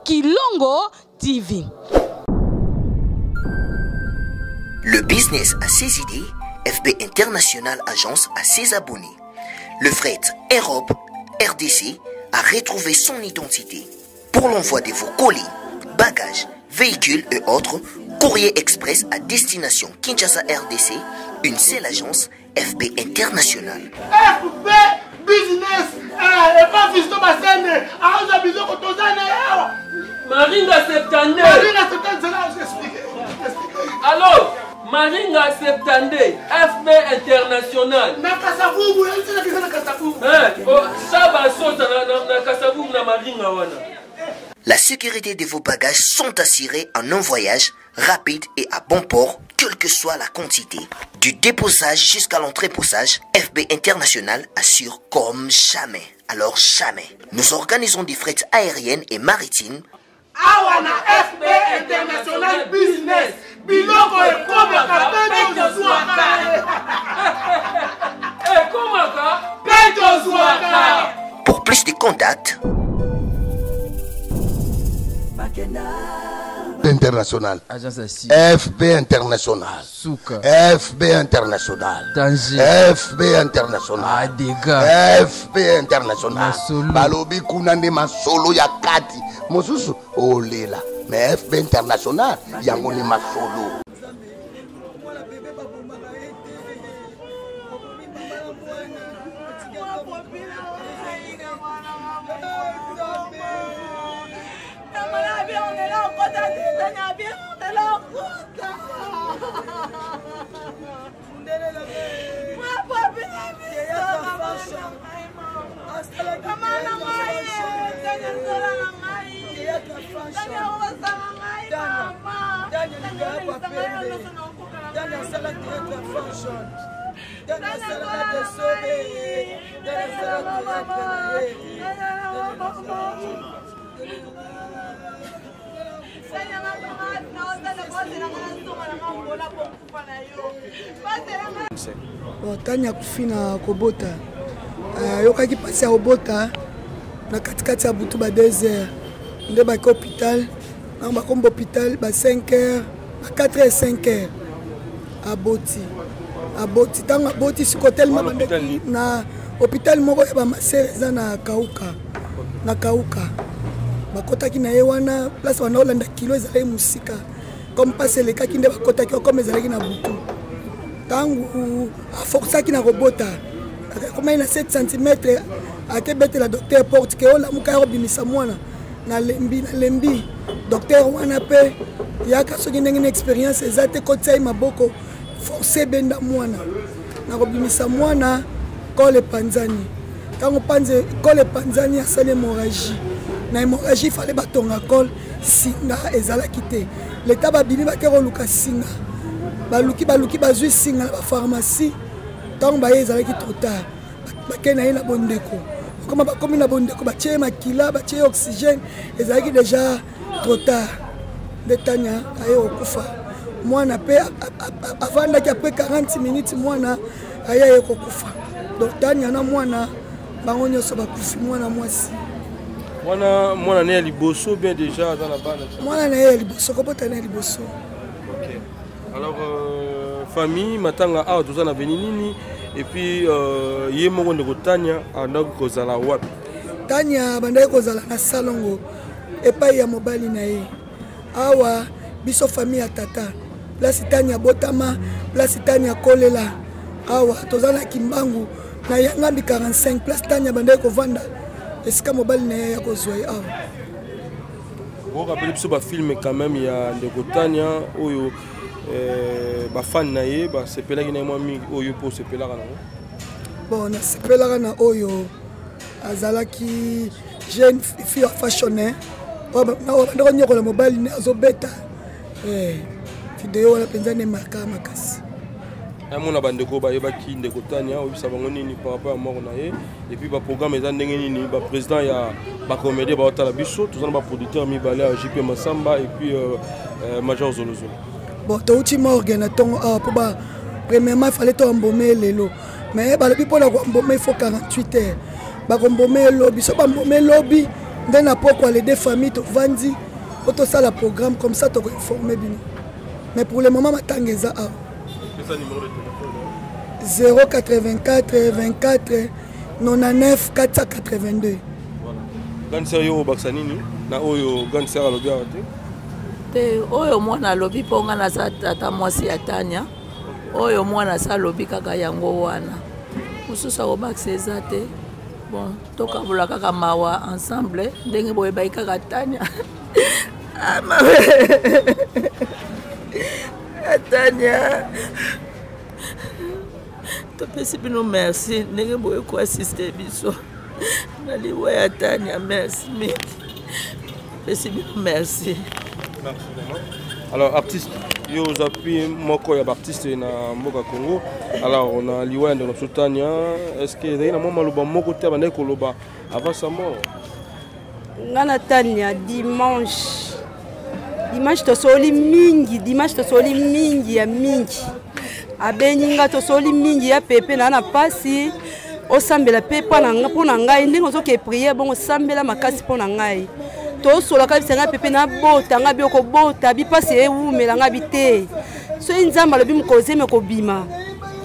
Kilongo TV. Le business a ses idées, FB International Agence a ses abonnés. Le fret Europe, RDC, a retrouvé son identité. Pour l'envoi de vos colis, bagages, véhicules et autres, courrier express à destination Kinshasa RDC, une seule agence, FB International. FB Business, et pas Fisto Bassene, à Besoin Maringa Septande. Maringa Septande, c'est là où j'explique. Alors, Maringa Septande, FB International. Nakasavu, vous avez dit que Nakasavu. Ça va sauter na Kasavu na Maringa wana. La sécurité de vos bagages sont assurées en un voyage rapide et à bon port, quelle que soit la quantité. Du déposage jusqu'à l'entreposage, FB International assure comme jamais. Alors jamais. Nous organisons des frettes aériennes et maritimes. Awana FB International Business. Biloko et Komaka, Peto Zouaka. Pour plus de contacts, International. FB International. Souka. FB International. Danger. FB International. Dégâts. FB International. Masolo. Balobi kunande masolo ya kati. Mosusu olela. Mais FB International yango ni masolo. Tanya kufina kobota yokaki pasi ya kobota na katikati ya butu ba 2 heures nde baki hôpital na bakomba hôpital ba 5 heures ba 4 heures 5 heures aboti tanga aboti sikotelema bandeki na hôpital moko ya bamasere eza na kauka bakotaki na ye wana place wana olanda kilo ezalaki musika comme pasi elekaki nde bakotaki comme ezalaki na butu tangu aforçaki na kobota akomai na 7 cm akebetela docteur porte ke olamuka yokobimisa mwana na lembi docteur wana mpe yaka soki ndenge na expérience eza te kotia maboko forcé benda mwana na kobimisa mwana kole panzani tango panze kole panzani asali hémorragie na hémorragie fallait batonga kole singa ezalaki te leta babimi bakero luka singa baluki bazwi singa na pharmacie tant baye ezalaki trop tard bakena ye na bondeko koma bakomi na bondeko batie makila batie oxygène ezalaki déjà trop tard detanya aye okufa mwana pe avandaki après 40 minutes mwana aye kokufa donc tanya na mwana bango nyonso bakufi mwana mwasi mwana ne ya liboso bien déjà dans la base mwana na ye ya liboso kobota na liboso. OK. Alors famille matanga a tous na venini et puis ye moko ndeko Tanya andako kozala wapi Tanya bandai kozala na salongo epai ya mobali na ye awa biso famille ya tata place Tanya botama place Tanya kolela awa tozala kimbangu na yangambi 45 place Tanya bandai kovanda esika mobali na ye ya kozwa awa. Bon rappelez biso ba film quand même ya ndeko Tanya oyo ba fan na ye ba sepelaki na moi mingi oyo po sepelaka na bon na sepelaka na oyo azalaki jeune fille fashionné na ndeko nyoko la mobile ne azobeta video wana penza ne marka makasi amona bandeko ba yebaki ndeko Tanya oyo sabango nini par rapport à mort na ye et puis ba programme eza ndenge nini ba président ya ba comédie ba otala biso tous ba producteur mibale à JP Masamba et puis Major Zolozo. Bon, tu as dit premièrement, il fallait embaumer lelo. Mais pour embaumer, il faut 48 heures. Embaumer le lobby, si embaumer le lobby, nde na pokwa les deux familles tovandi oto ça la programme comme ça to informer bino mais pour le moment matanga eza a 084 24 99 482 Ganser yo baksanini na oyo Ganser alobi te oyo mwana alobi ponga na tata mwasi ya Tania oyo mwana sa alobi kaka yango wana mususu akobakisa eza te bon tokabula kaka mawa ensemble ndenge boyebai kaka Tania Tania topesi bino merci ndenge boye koassiste biso na liwa ya Tania merci mingi topesi bino merci. Alors artiste yo zapi moko ya artiste na mboka Congo alors on a liwa de notre Tania est-ce que il y a un moment loba moko te bande ko loba avant sa mort ngana Tania dimanche to soli mingi ya mingi abeninga to soli mingi ya pepe na pasi osambela pe pona ngai ndenge ozoke prier bon osambela makasi pona ngai to sola ka bisenga pepe na bota nga bioko bota bipasi ewumela nga bite so inzamba lobi mukoze me ko bima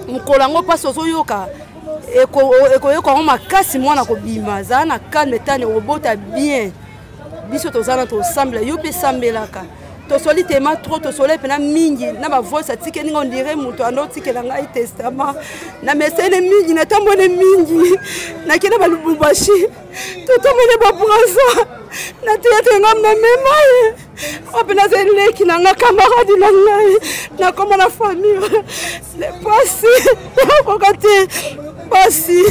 mukolango paso zoyoka eko yoko makasi mwana ko bima za na calme tane obota bien biso to zana to sambela yo pe sambelaka to soli tema trop to soli pena mingi na ba voix atike ninga on dirait muto ando tikela ngai testament na mesene mingi na tambone mingi na kina balubumbashi to tomene ba braza na tete ngamba mema opena zele kina nga camarade na ngai na koma na famille le passé kokate basi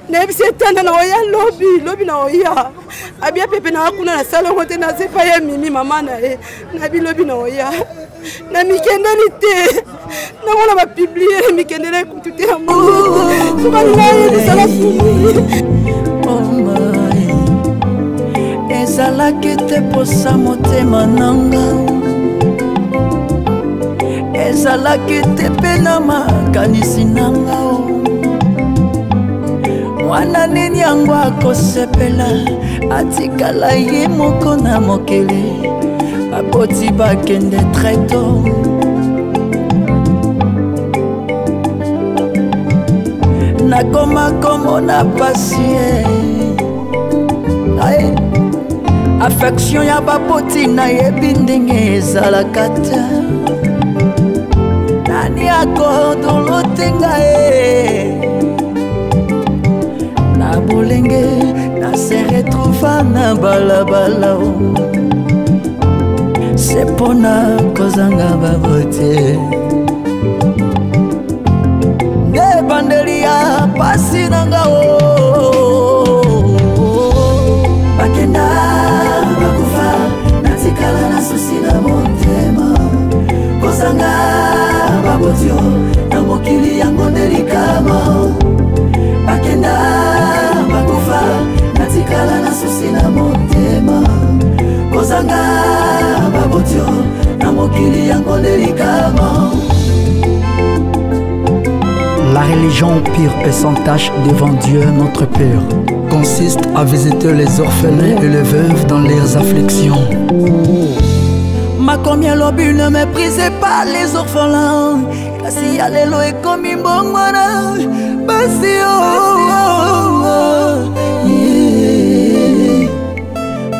na bisi tanda na oya lobi na oya abia pepe na kuna na sala kote na sepa ya mimi mama na na bilobi na oya na mikendeli te na wala ba publier mikendeli kutute ya mo soka na sala fumi ezala kete posa motema nanga ezala kete pena makanisi nanga mwana nini yango akosepela atikala ye moko na mokili baboti bakende treto nakoma komona pasi affection ya baboti nayebi ndenge ezalaka te nani akodolotenga na bolenge na se retrouva na balabala c'est pona kozanga babote ne bandelia pasi nanga bakenda bakufa natikala na susi na motema kozanga babotio na mokili yango delikama bakenda bakufa natikala na susi na motema kozanga babotio na mokili yango delikama. La religion pure et sans tache devant Dieu notre Père consiste à visiter les orphelins et les veuves dans leurs afflictions. Ma combien lobi ne méprisez pas les orphelins. Kasi ya lelo ekomi mbongwana basi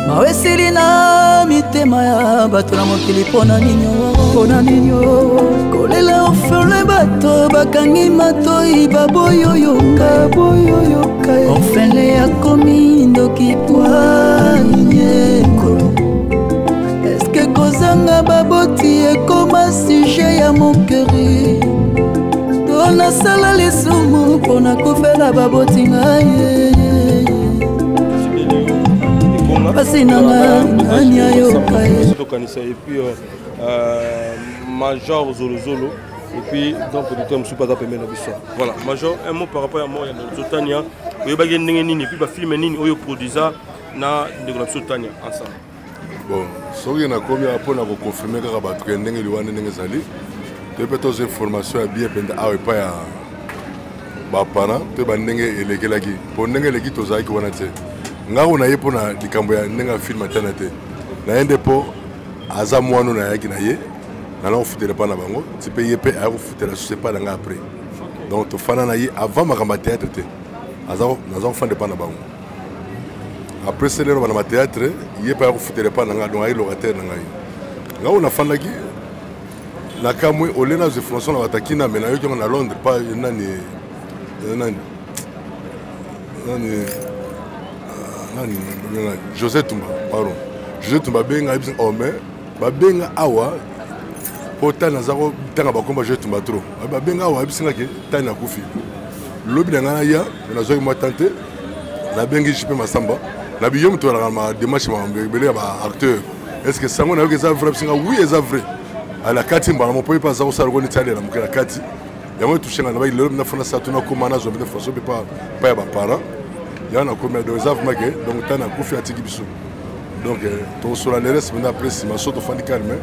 mawesili na mitema ya bato na mokili pona ninyo kolela orphelin bato bakangi matoi baboyoyoka orphelin akomi ndoki poigneko eske kozanga baboti ekoma sujet ya mokeri to nasala lisumu mpona kofela baboti ngai basi nanga nani ayoka et puis Major Zolo et puis donc producteur monsieur pas appelé na biso voilà Major un mot par rapport à moi ya Tania oyo bagé ndenge nini puis ba film nini oyo produisa na ndeko Tania ensemble bon soki na komi apona ko confirmer kaka ba truc ndenge liwana ndenge zali te peut aux informations ya bien penda awe pa ya ba pana te ba ndenge elekelaki po ndenge eleki tozaki wana te ngako na ye mpo na likambo ya ndenge afilme atana te na ye nde mpo aza mwana na yaki na ye nala kofutela mpa na bango ti mpe ye mpe aya kofutela susu epa na ngai après donc tofanda na ye avant makambo ya théâtre te naza kofanda epa na bango après selero bana mathéâtre ye mpe aya kofutela epa na ngai donc ayi locataire na ngai ngako nafandaki na kamwe ole na information na batakina me nayoki yango na Londres pa nani José Tumba, pardon. José Tumba benga mais babenga awa pota nazako tanga bakomba José Tumba trop. Babenga awa bisinga ke tana kufi. Lobi na ngana ya na zo mo tante na bengi JP Masamba. Na biyom to la ma démarche ma mbele ba acteur. Est-ce que sango na que ça vrai bisinga oui c'est vrai. À la kati mba mo poipa za ko sa ko ni tale na mukela kati. Yango tushenga na ba ile na fona sa tuna ko mana zo de façon pas ba parents. Il y a un commun de réserve, donc tu as un coup de biso. Donc, tu as sur la RS, maintenant après, si ma sotte fan calme,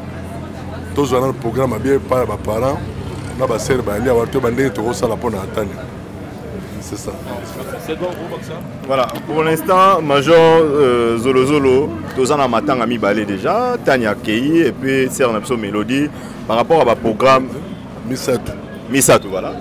tu as un programme bien par les parents, on a serre, il y a un peu de tu as la bonne attente. C'est ça. Voilà, pour l'instant, Major Zolo Zolo, tu as un matin à mi-balé déjà, Tania Kei, et puis c'est un absent mélodie par rapport à programme Misatou, voilà.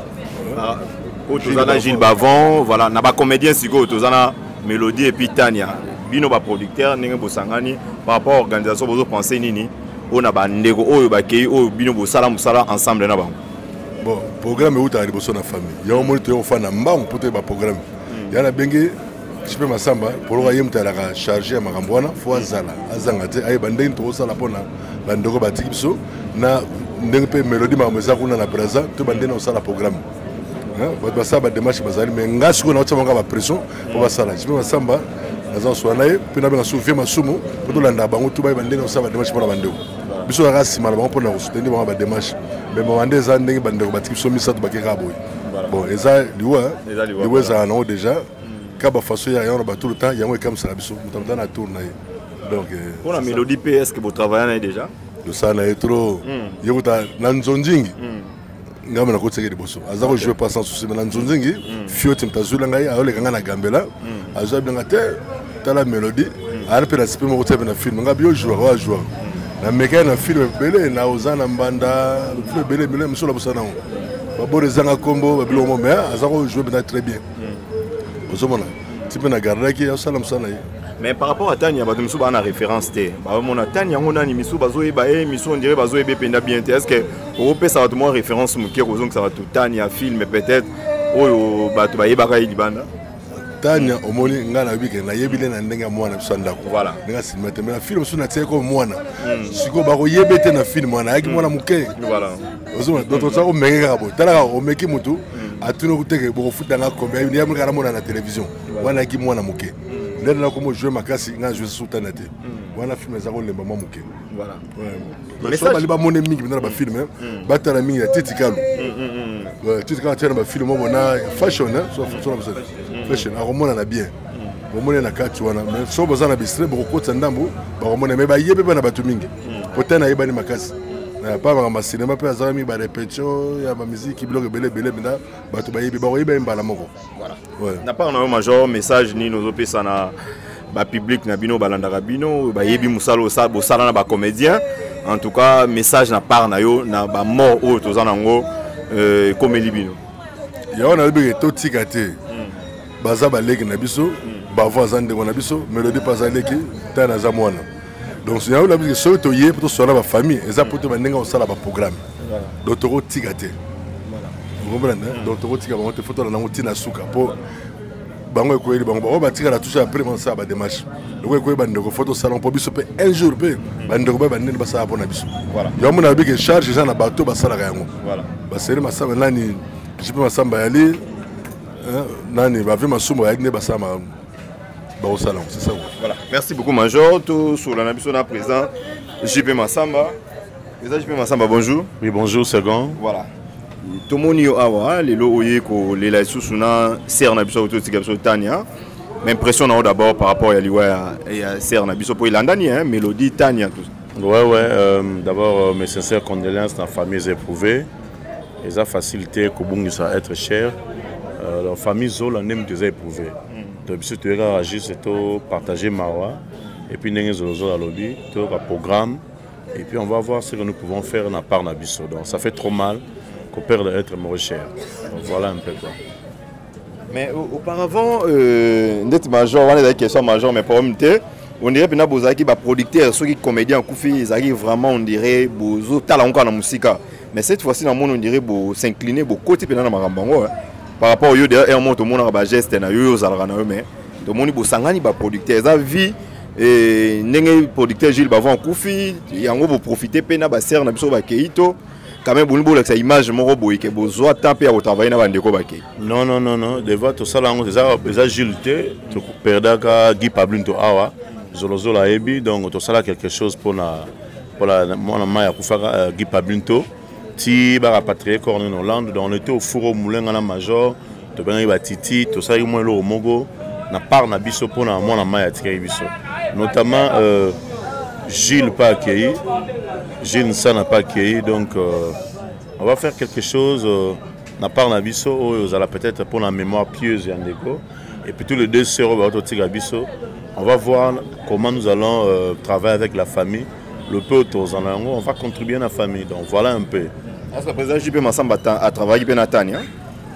Tozana Gilles Bavon, voilà, naba comédien sigo, tozana Mélodie et puis Tania. Bino ba producteur, nenge bosangani par rapport à l'organisation bozo penser nini, on a ba ndego oyo ba kei oyo bino bosala musala ensemble na bango. Bon, programme est où ta riboso na famille. Ya o moni to yo fana mbang pote ba programme. Ya na bengi JP Masamba pour le yem ta la charger makambo wana fo azala azanga te ay bande to sala pona ba ndego ba tikipso na ndenge pe Mélodie ma meza kuna na braza to bande na sala programme. Bah ça bah démarche basale mais ngas ko na tsa manga ba pression pour basala JP Masamba naza swana ye pe na benga souffrir masumu pour to landa bango to ba bande na sala démarche pour la bande biso la sima la bango pour na soutenir ba démarche mais ba bande za ndenge bande ko batiki so misa to bakeka boy bon eza liwa za na déjà ka ba façon ya yon ba tout le temps yango comme ça biso mutamta na tourne donc pour la Mélodie PS que vous travaillez déjà de ça na trop yekuta na nzonjingi ngama na kotseke liboso azako jouer pas sans souci na nzonzingi fioti mtazula ngai ayole kanga na gambela azwa nga te tala Mélodie ara pe na sipe mo kotsebe na film nga bio jouer wa jouer na meka na film belé na ozana mbanda film belé belé msolo bosana ba borezanga kombo ba bilo mo mais azako jouer très bien ozomona tipe na gardaki ya sala msana yi. Mais par rapport à Tania, bah, nous avons une référence. Mon Tania, on a une mission, on dirait bien. Est-ce que vous pouvez savoir une référence que ça va tout Tania film peut-être ou Tania, au moins, on a vu que na yebile na ndenga mwana bisanda ko. Voilà. Nga cinéma mais film suna tie ko mwana. Siko ba ko yebete na film mwana yaki mwana muke. Voilà. Ozoma d'autres ça o menga bo. Tala o meki mutu atuno kuteke bo futa nga kombe ya mwana mwana na télévision. Wana yaki mwana muke. Là, comme jouer ma casse, je joue sous Tanate. Voilà, film les arômes les mamans mouké. Voilà. Mais ça, il va mon ami qui vient dans le film. Battre la mine, Titical. Titical, tu as un film, on a fashion, fashion. À Romon, on a bien. Romon, on a 4 ans. Mais si on a bistré, beaucoup de sandambo, Romon, mais il y a pas de batumingi. Peut-être qu'il y a pas ma casse. Pas ma cinéma, pas de amis, répétition, il y a ma musique qui bloque, belé, maintenant, batu baye, baye, baye, balamoko. Voilà. N'a pas un major message ni nos opé ça na ba public na bino balanda rabino, ba yebi musalo sa bo sala na ba comédien. En tout cas, message na part na yo na ba mort o to zanango comédie bino. Ya on a be to tikate. Baza ba leki na biso, ba voisin de na biso, Mélodie pas leki, ta na za mwana. Donc, si on a dit que ce que tu as pour soigner ma famille, et ça pour te mener au salaire programme. Donc, tu as tigate. Vous comprenez? Donc, tu as tigate. On te fait dans la routine à souka pour bango ko eli bango ba tigala toucher après mon ça ba démarche. Donc, ko ba ndeko photo salon pour biso pe un jour pe ba ndeko ba ndeni ba ça pour na biso. Voilà. Yo mon abi que charge ça na bateau ba sala yango. Voilà. Ba seri masamba nani jipe masamba yali nani ba vi masumo ya ne ba sama. Au salon, c'est ça. Voilà. Merci beaucoup, Major. Tout sur la nation à présent, JP Masamba. JP Masamba, bonjour. Oui, bonjour, second. Voilà. Tout le monde est là, les lois les laissent sous na serre biso autour de Tania. M'impression d'abord par rapport à l'Iwa et à serre na biso pour Ilandani, Mélodie, Tania, tout ça. Ouais. D'abord, mes sincères condoléances dans la famille éprouvée. Et ça facilité que bon ça être cher. La famille Zola n'aime déjà éprouvé. Donc si tu es juste partager Mawa et puis nous allons lobby, tu as un programme et puis on va voir ce que nous pouvons faire na part na biso. Donc ça fait trop mal qu'on perde être moins cher. Donc voilà un peu quoi. Mais auparavant, net major, on a des questions major, mais pour on dirait que nous avons des producteurs, ceux qui sont comédiens, ils arrivent vraiment, on dirait, ils talent encore dans la musique. Mais cette fois-ci, dans le monde, on dirait qu'ils s'incliner beaucoup côté dans la marambango. Par rapport au monde, tout le monde a un geste, mais tout le monde a un producteur. Ils ont vu les producteurs Gilles Bavon Koufi, ils ont profité de la serre, quand même, vous avez image que vous avez travaillé dans le non, non, non, non. Devant tout ça, déjà Gilles, tu perds Guy Pablinto Awa, Zolozola Ebi, donc tout ça, quelque chose pour la Guy Pablinto. Si on a rapatrié en Hollande, on était au four au moulin à la major, tu as Titi, tout ça, il y a au Mogo, on a part na biso pour la biso. Notamment Gilles pas accueilli, Gilles Nsa n'a pas accueilli, donc on va faire quelque chose, on a part na biso, on a peut-être pour la mémoire pieuse et en déco, et puis tous les deux sœurs on va voir comment nous allons travailler avec la famille. Le peu autour de on va contribuer à la famille. Donc voilà un peu. Est-ce que le président JP Massamba a travaillé bien à Tania?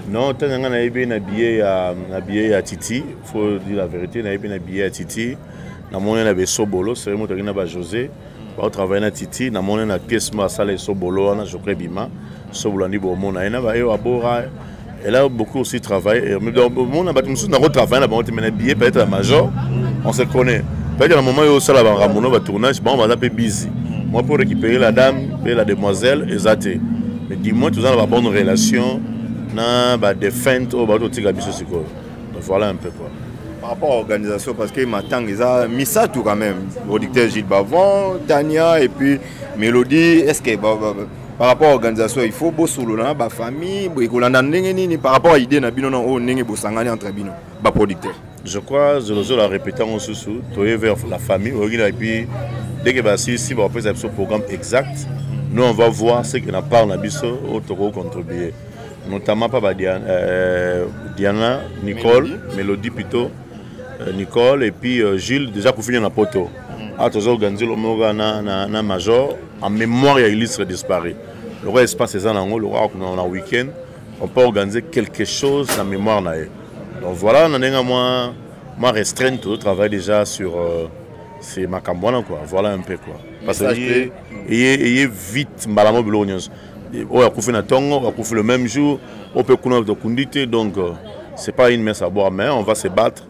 Non, Tania a bien habillé à Titi. Il faut dire la vérité, il a bien habillé à Titi. Dans mon on avait Sobolo, c'est moi qui ai José. On travaille à Titi. Dans mon on a Kesma Salé Sobolo, on a Jokre Bima. Sobolo ni bon mon aina va à Bora. Elle a beaucoup aussi travaillé. Mais dans mon on a travaillé là-bas, on a habillé peut-être la major. On se connaît. Peut-être à un moment où on va Ramono va tourner, on va l'appeler busy. Moi pour récupérer la dame et la demoiselle, exacté. Mais dis-moi, tu as une bonne relation, des feintes au bateau de Tigabiso. Donc voilà un peu quoi. Par rapport à l'organisation, parce que maintenant ils ont mis ça tout quand même. Producteur Gilles Bavon, Tania et puis Mélodie. Est-ce que par rapport à l'organisation, il faut bosser sur la famille, par rapport à l'idée de entre les producteurs. Je crois que je l'ai répété en sous-sous, vers la famille, et puis dès que si on fait un programme exact, nous on va voir ce qu'on a parlé à Bisso au contribuer. Notamment par Diana, Nicole, Mélodie plutôt, Nicole et puis Gilles, déjà pour finir dans poto. À tous organiser le Moga na major, en mémoire il y a illustre disparu. Le roi espace c'est ça, le roi on a un week-end, on peut organiser quelque chose en mémoire na. Donc voilà, on a moi restreint tout le travail déjà sur c'est ma cambouane quoi. Voilà un peu quoi. Parce que il est vite malamo bolognos. On a coupé na tongo, on a coupé le même jour, on peut connaître de conduite donc c'est pas une messe à boire mais on va se battre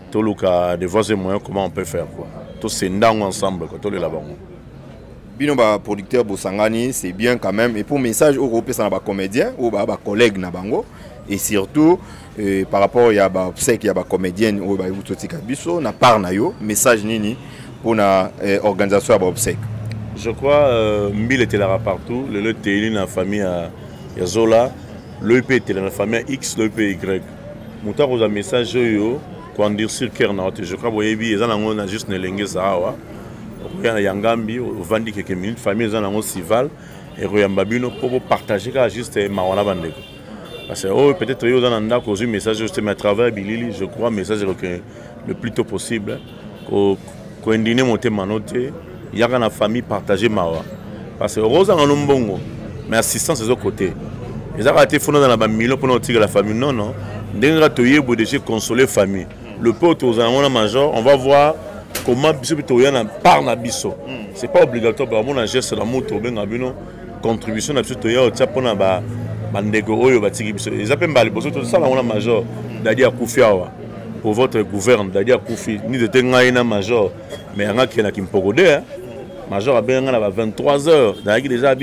tout le cas de voir moyens comment on peut faire quoi. Tous ces ndang ensemble quoi, tous les là-bas. Bino ba producteur Bosangani, c'est bien quand même et pour message européen ça na ba comédien ou ba collègue na bango et surtout par rapport à ce qu'il y a des comédiennes ou des biso na part na yo message nini pour la organisation à obsèque. Je crois Mbil était là partout, le télé dans la famille à Zola, le EP était dans la famille X, le EP Y. Mouta a un message yo quand dire sur Kernot, je crois que ils ont juste ne lengue ça wa. Il y a Yangambi, au vandi quelques minutes, famille ils ont Sival et Royambabino pour partager juste Mawana Bandeko. Parce que peut-être que vous avez un message juste à travers Bilili, je crois, message le plus tôt possible. Qu'on dîne monter manoté, il y a une famille partagée Mawa. Parce que Rosa en Lombongo, mais assistance des autres côtés. Ils ont été fondés dans la million pour nous tirer la famille. Non, non. D'un ratoyer pour déjà consoler la famille. Le pote aux amours major, on va voir comment Bissopitoyen parle na biso. C'est pas obligatoire, mais on a geste la moto, ben abino contribution na Bissopitoyen au tchapon na ba. Ils appellent les besoins de ça, on a major, d'ailleurs Koufiawa, pour votre gouverne, d'ailleurs Koufi, ni de Tengaïna major, mais il y a qui me major a bien 23h, d'ailleurs déjà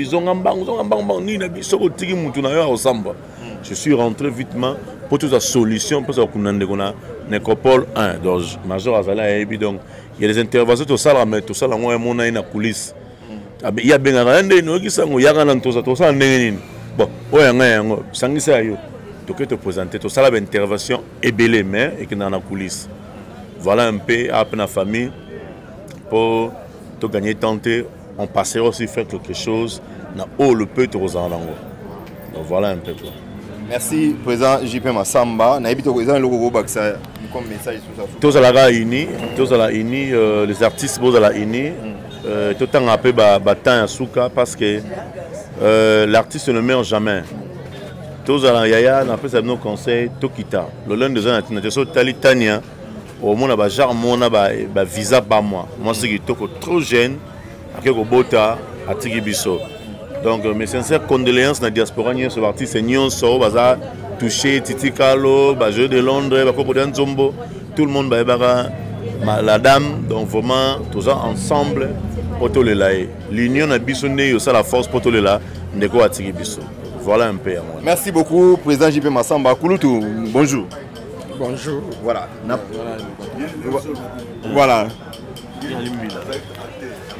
je suis rentré vitement pour toute la solution, pour qu'on a une nécropole 1, donc major Azala et donc il y a des interventions, tout ça, mais tout ça, on a une coulisse. Il y a bien un qui s'en y a un tout ça, bon, sans ça, tu peux te présenter, tout ça, l'intervention est belle, mais et qui est dans la coulisse. Voilà un peu à la famille pour te gagner tenter. On passera aussi faire quelque chose dans le peu de Rosandango. Donc voilà un peu quoi. Merci, président JP Massamba. Naïbi to président logo baksa comme message tout ça. Tous à la uni, les artistes tous à la uni. Tout en appelé temps à souka parce que l'artiste ne meurt jamais. Tous à la yaya, on appelle ça nos conseils Tokita. Le lundi des années, tu es Tania. Au moins, on a genre mon visa par moi. Moi, c'est que trop jeune, avec le bota à Tigibiso. Donc, mes sincères condoléances dans la diaspora, ce artiste, c'est Nyon So, Baza, touché, Titi Carlo, Jeu de Londres, Bakopodan Zombo, tout le monde, la dame, donc vraiment, tous ensemble, pour tous les laïcs. L'union a bisonné, aussi la force pour tous les laïcs, Ndeko à Tigibiso. Voilà un peu. Merci beaucoup, président JP Massamba. Kouloutou, bonjour. Bonjour. Voilà. Voilà.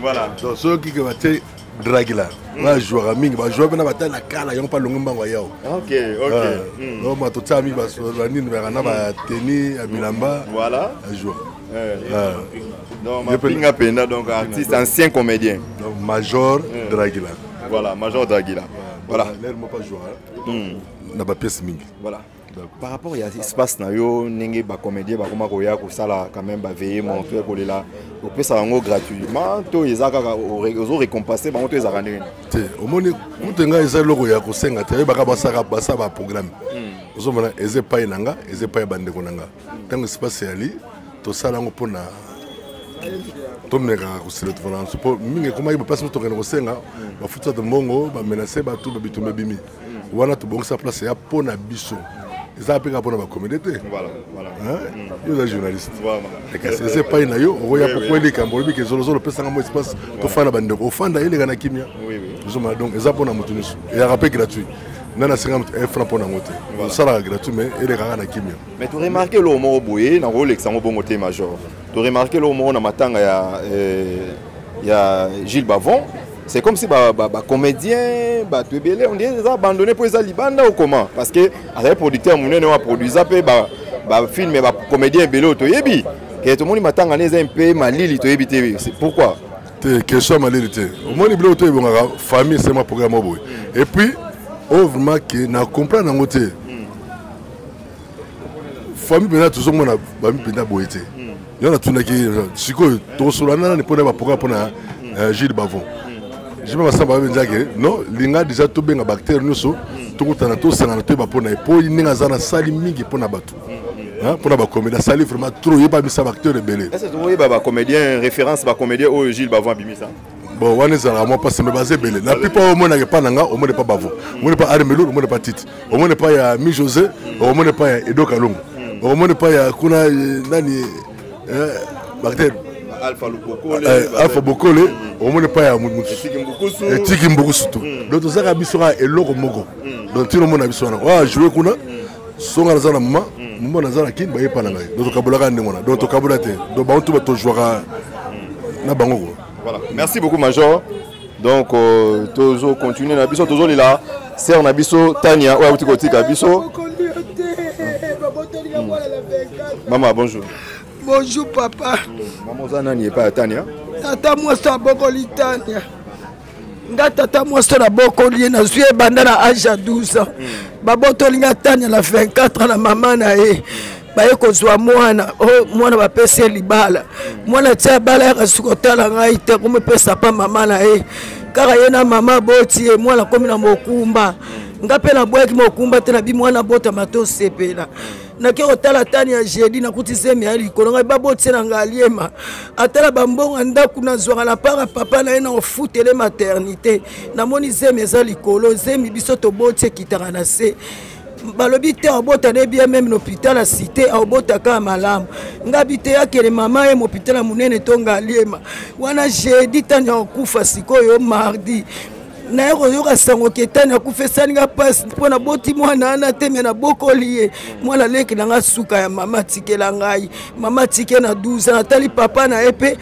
Voilà. Donc, ceux qui vont être Dragila, va jouer à Ming, va jouer à la la cala, ils n'ont pas l'ongomba wayao. Ok, ok. Donc, ma tota ami va se rejoindre, va tenir à Milamba. Voilà. À jouer. Donc, ma pinga pena, donc artiste ancien comédien. Donc, Major Dragila. Voilà, Major Dragila. Voilà. L'air m'a pas joué. N'a pas pièce Ming. Voilà. Par rapport à l'espace, les comédiens quand même veiller montrer que là, on peut ça gratuitement, ils ont récompensé, ils ont rendu. Au moins, quand on a des logos, il y a des choses qui sont des programmes. Ils ont pas de nanga, ils ont pas de bande nanga. Tant que l'espace est allé, tout ça là on peut na. Tout le monde a reçu le téléphone. Mais comment il peut passer notre rencontre là? On fait ça de mongo, on menace, on tout le bitume bimi. On a tout bon ça place ya pour na biso. Ils ont appris à la communauté. Voilà, voilà. Ils sont journalistes. C'est pas une ayo. On voit pourquoi les Cambodgiens qui ont le plus de espace pour faire la bande. Au fond, il y a des kimia. Donc, ils ont pour la montée. Et un rappel gratuit. Non, c'est un franc pour la montée. Ça, c'est gratuit, mais il y a des kimia. Mais tu as remarqué le mot Boué, dans le Rolex, en bon côté major. Tu as remarqué le mot dans Matanga, il y a Gilles Bavon. C'est comme si les comédiens, on dirait qu'ils ont abandonné pour les Alibanda ou comment? Parce que les producteurs ont produit ça, les films, les comédiens, tout le monde m'attend à un peu malili. Pourquoi? Question malili. Au moins, les famille, c'est ma programme. Et puis, vraiment, on comprend que la famille est toujours la famille. Il y a tout qui est Gilles Bavon. Je me sens pas bien non, l'inga déjà tout bien bactéries nous so, tout le temps ça na tout ba pona po ninga zana sali mingi pona batu. Hein, pona ba comédien sali vraiment trop yeba mi sa bactéries belé. Est-ce que tu vois ba comédien référence ba comédien au Gilles Bavon bimisa? Bon, on est là moi parce que me basé belé. La plupart au monde n'a pas nanga, au monde pas Bavon. Au monde pas Armelo, au monde pas Tite. Au monde pas ya Mi José, au monde pas ya Edo Kalongo. Au monde pas ya kuna nani bactéries Alpha Bokole, au moins pas à Moumoutou. Et Tiki Mboussoutou. Donc, tout ça, il y a un logo mogo. Donc, tout le monde a besoin de jouer. Son argent, maman, maman, argent, qui n'est pas là. Donc, Kabula, donc, Kabula, donc, on va jouer à Bango. Voilà. Merci beaucoup, Major. Donc, toujours continuer. Nabiso, toujours là. C'est Nabiso, Tania, ou à Outikoti, Nabiso. Maman, bonjour. Bonjour papa. Maman Zana n'est pas à Tania. Tata moi ça bokoli Tania. Nga tata moi ça la bokoli na sué banda na âge à 12 ans. Babotoli nga Tania la 24 ans la maman na e. Ba yeko zwa mwana, mwana ba pese libala. Mwana tia bala ya sukotala ngai te ko me pesa pa mama na e. Kaka yena mama boti e mwana komi na mokumba. Nga pe na boyaki mokumba te na bi mwana bota mato sepela. Na ke otala Tania jeudi na kutise mi ali kolonga babotse na ngaliema atala bambonga ndaku na zwanga la para papa na ena ofutele maternité na moni zemi ezali kolo zemi biso to botse kitaka na se balobi te obota ne bien même l'hôpital à cité obota ka malamu ngabi te yakele mama e hôpital munene to ngaliema wana jeudi Tania okufa sikoyo mardi na yoka sango ketani akufesani nga passe pona boti mwana ana teme na bokoliye mwana leki na nga suka ya mama tikela ngai mama tike na 12 ans atali papa na epe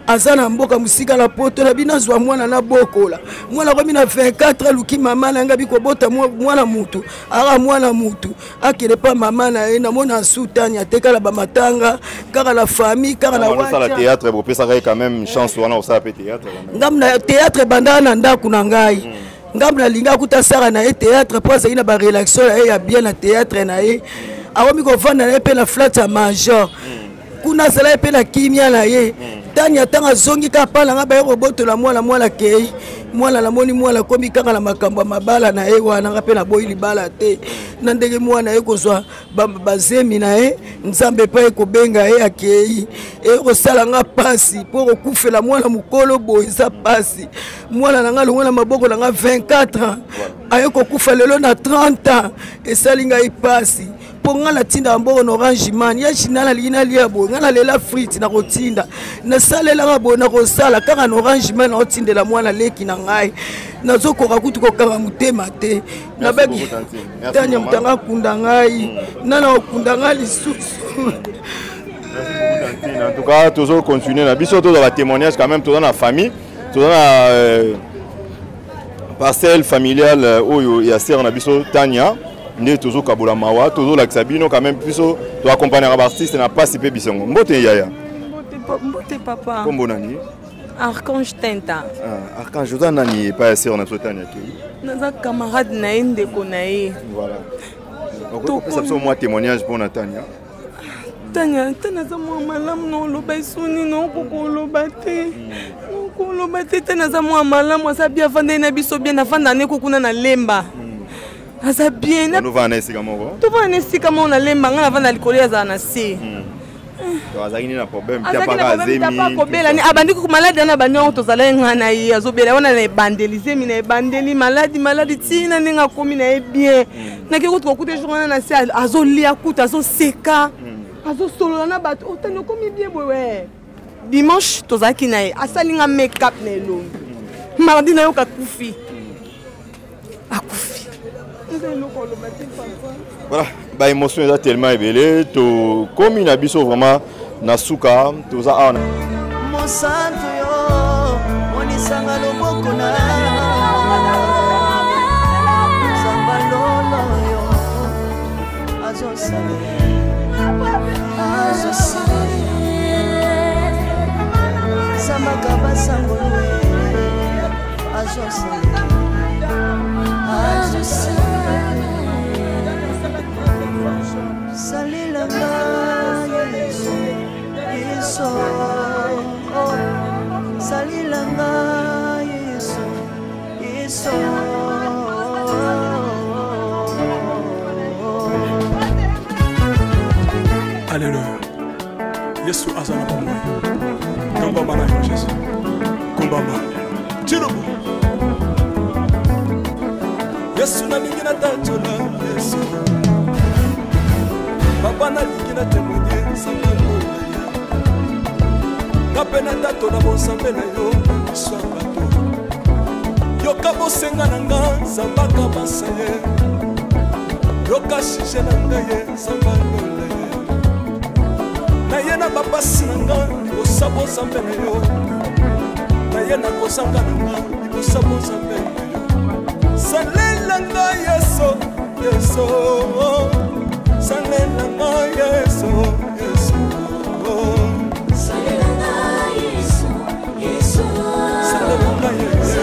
azana mboka musika la poto na bina zwa mwana na bokola mwana komi na 24 luki mama na nga biko bota mwana mutu ara mwana mutu akele pa mama na e na mona sutani atekala ba matanga kaka la famille kaka la wacha la théâtre bo pesa quand même chance wana osala pe théâtre ngam na théâtre bandana na ndaku na ngai ngambo nalinga kuta sara na ye théâtre po azali na barelaxio na ye ya bien na théâtre na ye akomi kovanda na ye mpe na flat ya major kuna azala ye mpe na kimia na ye Tania ntango azongi kaka palanga baye kobotola mwana kei mwana namoni mwana akomi kaka na makambo ya mabala na ye wana nga mpe naboyi libala te na ndenge mwana ye kozwa bazemi na ye nzambe mpe ekobenga ye akei ekosala nga pasi mpo kokufela mwana mokolo boye eza pasi mwana na nga longo na maboko na nga 24 ans aye kokufa lelo na 30 ans esali ngai pasi mpo nga natinda mboko na Orange Man ya china nalingi nalia boye nga nalela frite nakotinda nasalelanga boye nakosala kaka na Orange Man naotindela mwana leki na ngai nazokoka kutu kokanga motema te nabaki Tania mutanga akunda ngai nana okunda ngai lisusu. En tout cas, toujours continuer. Na biso tous les témoignages quand même, tous dans la famille, tous dans la parcelle familiale où il y a sœur na biso Tania, né toujours Kabula Mawa, toujours la Sabino quand même biso, tu accompagner un artiste na pas si peu bisongo. Mbote yaya. Mbote papa. Kombo nani? Archange Tenta. Ah, Archange nani pas sœur na Tania ki. Naza camarade na ende konaye. Voilà. Donc ça c'est moi témoignage pour Tania. Tania za mwa malamu na oloba isuni na okoloba te. Okoloba te Tania za mwa malamu asa bien vanda na biso bien na vanda ne kokuna na lemba. Asa bien na. Nous va na esika moko. Tu va na esika moko na lemba nga na vanda likolo ya za na se. To azaki na problème tya pa azemi. Tya pa kobela ni abandi ku malade na bandi on to zala ngana yi azobela wana na ebandelize mi na ebandeli maladi tina ninga komi na bien. Na ke ko kote journée na se azolia kuta azoseka. Azo solo na bato otano komi bien boye dimanche tozaki na ye asalinga make up na elongi mardi na yo kakufi akufi voilà ba émotion est tellement ébélé to komi na biso vraiment na suka toza ana mon santo yo monisanga loboko na zambalolo yo azosale Alléluia. Yesu azana pamoja. Tomba bana ya Yesu. Kumbamba. Chirubu. Yesu na mingi na tachola Yesu. Baba na mingi na temoye sambalo. Kapena tato na bonsambe na yo iswabato. Yoka bosenga na nga zambaka basaye. Yoka shishe na nga ye sambalo. Naye na bapasi na nga kosabo zambe na yo naye na kosanga na nga kosabo zambe na yo salela nga yeso yeso salela nga yeso yeso salela nga yeso yeso salela nga yeso.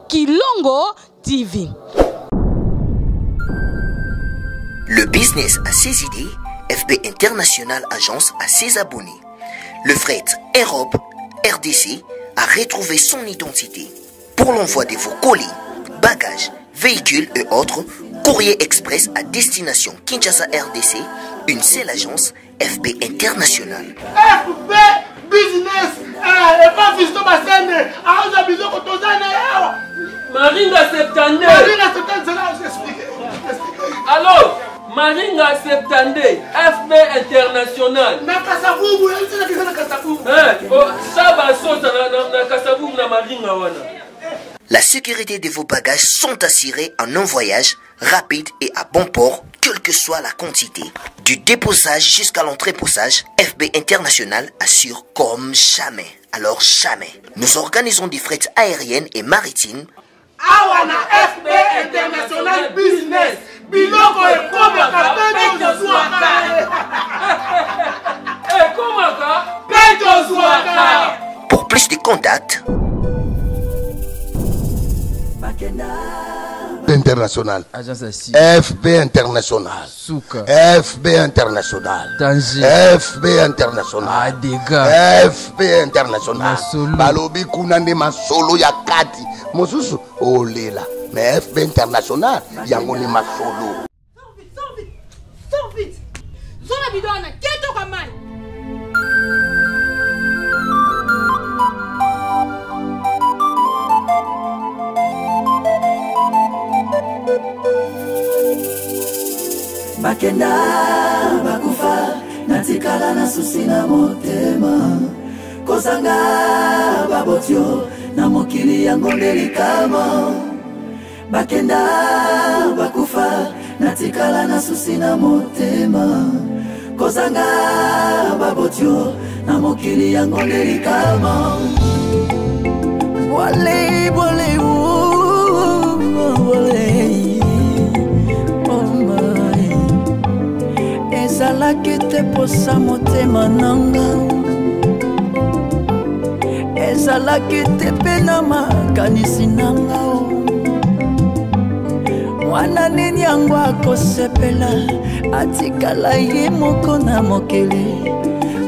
Kilongo TV. Le business a ses idées, FB International Agence a ses abonnés. Le fret Europe, RDC a retrouvé son identité. Pour l'envoi de vos colis, bagages, véhicules et autres, courrier express à destination Kinshasa RDC, une seule agence, FB International. FB Business et pas Fisto Bassene, à Bizo Kotozane. Maringa Septande. Maringa Septande, c'est là où j'explique. Alors, Maringa Septande, FB International. Na Kasavubu, c'est la question de Kasavubu. Ça va sauter na Kasavubu na Maringa wana. La sécurité de vos bagages sont assurées en un voyage rapide et à bon port, quelle que soit la quantité. Du déposage jusqu'à l'entreposage, FB International assure comme jamais. Alors jamais. Nous organisons des frettes aériennes et maritimes. Awana FB International Business. Biloko et Komaka, Peto Zouaka. Peto Zouaka. Pour plus de contacts, International. FB International. FB International. FB International. FB International. Balobi kunande masolo ya kati. Mosusu olela. Mais FB International yango ni masolo. Sors vite. Zona bidona keto kamai. Bakenda bakufa natikala na susi na motema kozanga babotio na mokili yango delikama. Bakenda bakufa natikala na susi na motema kozanga babotio na mokili yango delikama. Wale wale wale ezalaki te posa motema nanga, ezalaki te mpe na makanisi nanga. Mwana nini yango akosepela atikala ye moko na mokili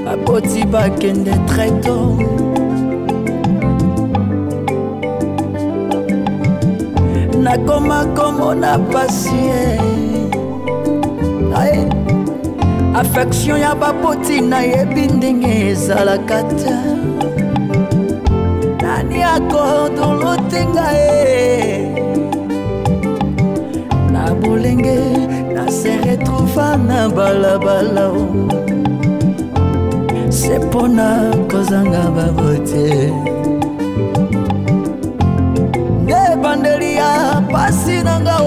baboti bakende treto. Nakoma komona pasie affection ya baboti na yebi ndenge ezalaka te. Nani akodolotenga na bolenge na se retrouva na balabala. Se pona kozanga baboti ne bandeli ya pasi nanga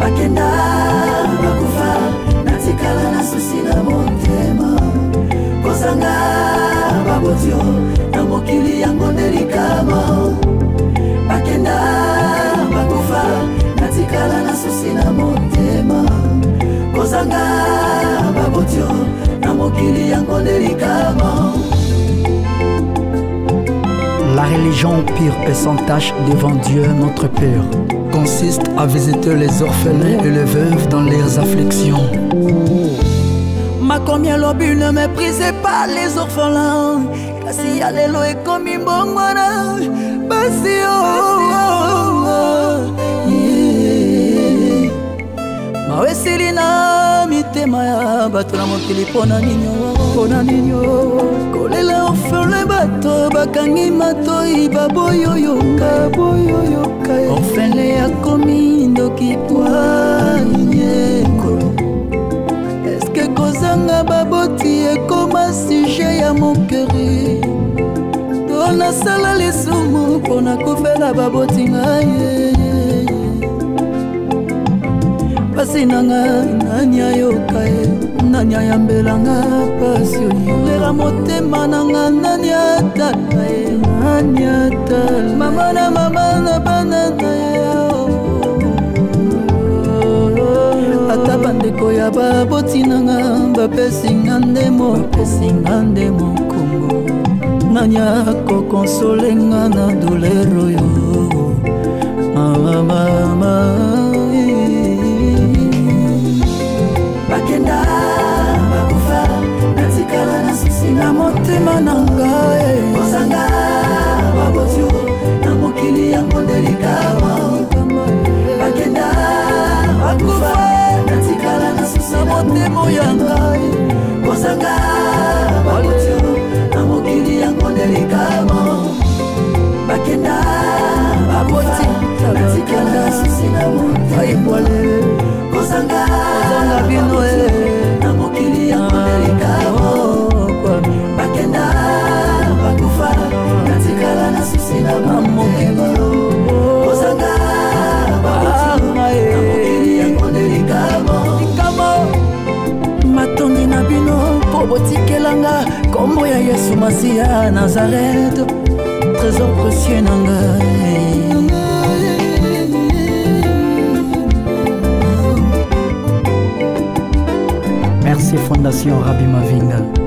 bakenda bakufa natikala na susi na motema kozanga babotio na mokili yango delikama. Bakenda bakufa natikala na susi na motema kozanga babotio na mokili yango delikama. La religion pure et sans tache devant Dieu notre Père consiste à visiter les orphelins et les veuves dans leurs afflictions. Makomi alobi ne méprisez pas les orphelins, kasi ya lelo ekomi mbongwana basi mawesili na mitema ya bato na mokili pona ninyo kolela orphelin bato bakangi matoi baboyoyoka orphelin akomi ndoki poanye eske kozanga baboti ekoma sujet ya mokeri to nasala lisumu mpona kofela baboti ngai pasi nanga nani ayoka nani ayambelanga pasi oyolela motema nanga nani atala nani atala mama na bana na ata bandeko ya baboti nanga bapesinga ndemo kombo nani akokonsolenga na dolero yo mama bakenda bakufa natikala na susi na motema na ngai kozanga babotio na mokili yango delikama bakenda bakufa natikala na susi na motema ya ngai kozanga babotio na mokili yango delikama bakenda baboti natikala na susi na motema kozanga bino na mokili yango delikama bakenda bakufa natikala na susi na mokili kozanga baboti na mokili yango delikama matondi na bino po botikelanga kombo ya Yesu Masiya Nazareth trésor précieux na ngai. Merci Fondation Rabbi Mavinga.